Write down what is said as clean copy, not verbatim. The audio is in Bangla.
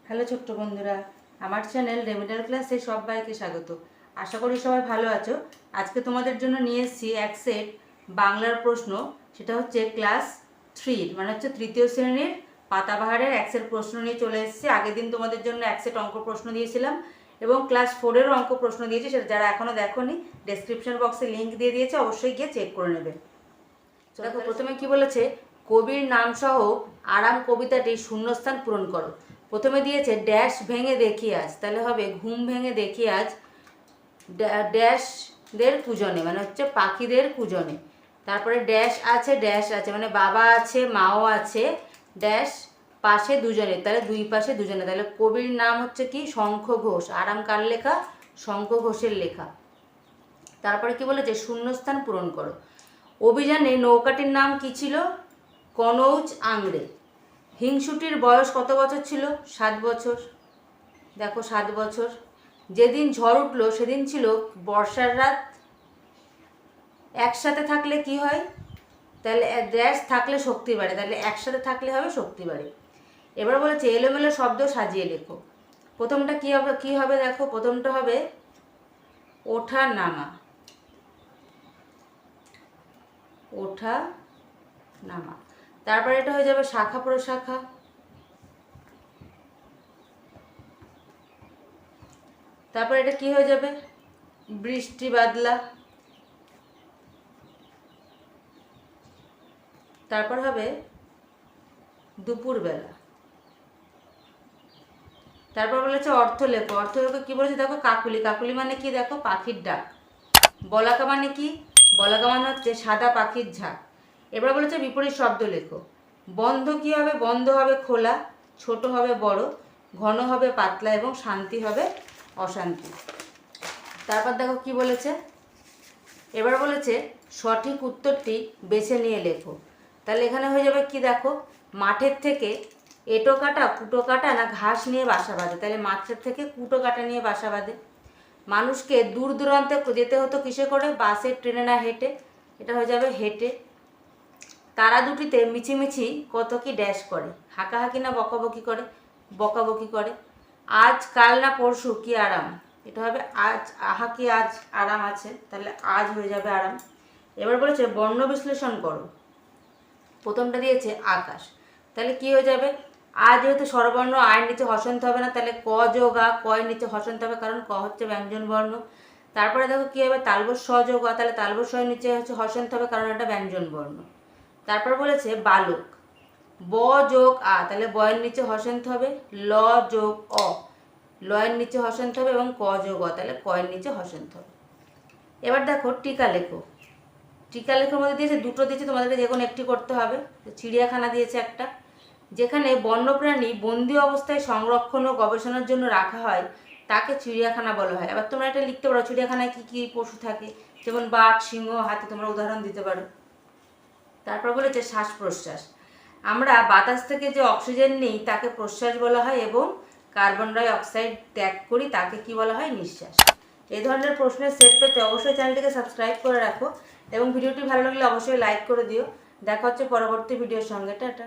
হ্যালো ছোট্ট বন্ধুরা, আমার চ্যানেল রেমিডাল ক্লাসে সবাইকে স্বাগত। আশা করি সবাই ভালো আছো। আজকে তোমাদের জন্য নিয়ে এসেছি এক সেট বাংলার প্রশ্ন। সেটা হচ্ছে ক্লাস 3 মানে হচ্ছে তৃতীয় শ্রেণীর পাতাবাহারের এক সেট প্রশ্ন নিয়ে চলে এসেছি। আগের দিন তোমাদের জন্য এক সেট অঙ্ক প্রশ্ন দিয়েছিলাম এবং ক্লাস 4-এরও অঙ্ক প্রশ্ন দিয়েছি। সেটা যারা এখনও দেখোনি ডেসক্রিপশন বক্সে লিঙ্ক দিয়ে দিয়েছে, অবশ্যই গিয়ে চেক করে নেবে। দেখো প্রথমে কি বলেছে, কবির নাম সহ আরাম কবিতাটি শূন্যস্থান পূরণ করো। প্রথমে দিয়েছে ড্যাশ ভেঙে দেখি আজ, তাহলে হবে ঘুম ভেঙে দেখি আজ ড্যাশদের কুজনে, মানে হচ্ছে পাখিদের কুজনে। তারপরে ড্যাশ আছে মানে বাবা আছে মাও আছে, ড্যাশ পাশে দুজনে, তাহলে দুই পাশে দুজনে। তাহলে কবির নাম হচ্ছে কি শঙ্খ ঘোষ। আরাম কার লেখা? শঙ্খ ঘোষের লেখা। তারপরে কি বলেছে শূন্যস্থান পূরণ করো। অভিযানে নৌকাটির নাম কি ছিল? কনৌজ আংড়ে। হিংসুটির বয়স কত বছর ছিল? 7 বছর। দেখো 7 বছর। যেদিন ঝড় উঠলো সেদিন ছিল বর্ষার রাত। একসাথে থাকলে কি হয়? তাহলে ড্যাশ থাকলে শক্তি বাড়ে, তাহলে একসাথে থাকলে হবে শক্তি বাড়ে। এবার বলেছে এলোমেলো শব্দ সাজিয়ে লেখো। প্রথমটা কি হবে দেখো, প্রথমটা হবে ওঠা নামা। ওঠা নামা। তারপরে এটা হয়ে যাবে শাখা প্রশাখা। তারপরে এটা কি হয়ে যাবে? বৃষ্টি বাদলা। তারপর হবে দুপুরবেলা। তারপর বলেছে অর্থ লেখো। অর্থ লেখো কি বলেছে দেখো, কাকুলি। কাকুলি মানে কি দেখো, পাখির ডাক। বলাকা মানে কি? বলাকা মানে হচ্ছে সাদা পাখির ঝাঁক। এবার বলেছে বিপরীত শব্দ লেখো। বন্ধ কি হবে? বন্ধ হবে খোলা, ছোট হবে বড়, ঘন হবে পাতলা এবং শান্তি হবে অশান্তি। তারপর দেখো কি বলেছে, এবার বলেছে সঠিক উত্তরটি বেছে নিয়ে লেখো। তাহলে এখানে হয়ে যাবে কি দেখো, মাঠের থেকে এঁটো কাটা কুটো কাটা না ঘাস নিয়ে বাসা বাঁধে। তাহলে মাঠের থেকে কুটো কাটা নিয়ে বাসা বাঁধে। মানুষকে দূর দূরান্তে যেতে হতো কিসে করে? বাসে, ট্রেনে না হেঁটে। এটা হয়ে যাবে হেঁটে। তারা দুটিতে মিছিমিছি কত কি ড্যাশ করে? হাঁকাহাঁকি না বকাবকি করে? বকাবকি করে। আজ কাল না পরশু কি আরাম? এটা হবে আজ। আহা কি আজ আরাম আছে, তাহলে আজ হয়ে যাবে আরাম। এবার বলেছে বর্ণ বিশ্লেষণ করো। প্রথমটা দিয়েছে আকাশ, তাহলে কি হয়ে যাবে? আ যেহেতু স্বরবর্ণ, আয়ের নিচে হসন্ত হবে না, তাহলে ক যোগ আ, কয়ের নিচে হসন্ত হবে, কারণ ক হচ্ছে ব্যঞ্জন বর্ণ। তারপরে দেখো কি হবে, তালবস স যোগ আ, তাহলে তালবস এর নিচে হচ্ছে হসন্ত হবে, কারণ এটা ব্যঞ্জন বর্ণ। তারপর বলেছে বালক, ব যোগ আ, তাহলে বয়ের নিচে হসন্ত হবে। ল যোগ অ, লয়ের নিচে হসন্ত হবে এবং ক যোগ অ, তাহলে কয়ের নিচে হসন্ত হবে। এবার দেখো টিকা লেখো। টিকা লেখার মধ্যে দিয়েছে দুটো দিয়েছে, তোমাদেরকে যে কোনো একটি করতে হবে। চিড়িয়াখানা দিয়েছে একটা, যেখানে বন্যপ্রাণী বন্দি অবস্থায় সংরক্ষণ ও গবেষণার জন্য রাখা হয় তাকে চিড়িয়াখানা বলা হয়। এবার তোমরা এটা লিখতে পারো চিড়িয়াখানায় কী কী পশু থাকে, যেমন বাঘ, সিংহ, হাতি, তোমরা উদাহরণ দিতে পারো। তারপর বলেছে শ্বাস প্রশ্বাস। আমরা বাতাস থেকে যে অক্সিজেন নিই তাকে প্রশ্বাস বলা হয় এবং কার্বন ডাই অক্সাইড ত্যাগ করি তাকে কি বলা হয়? নিঃশ্বাস। এই ধরনের প্রশ্নের সেট পেতে অবশ্যই চ্যানেলটিকে সাবস্ক্রাইব করে রাখো এবং ভিডিওটি ভালো লাগলে অবশ্যই লাইক করে দিও। দেখা হচ্ছে পরবর্তী ভিডিওর সঙ্গে। টাটা।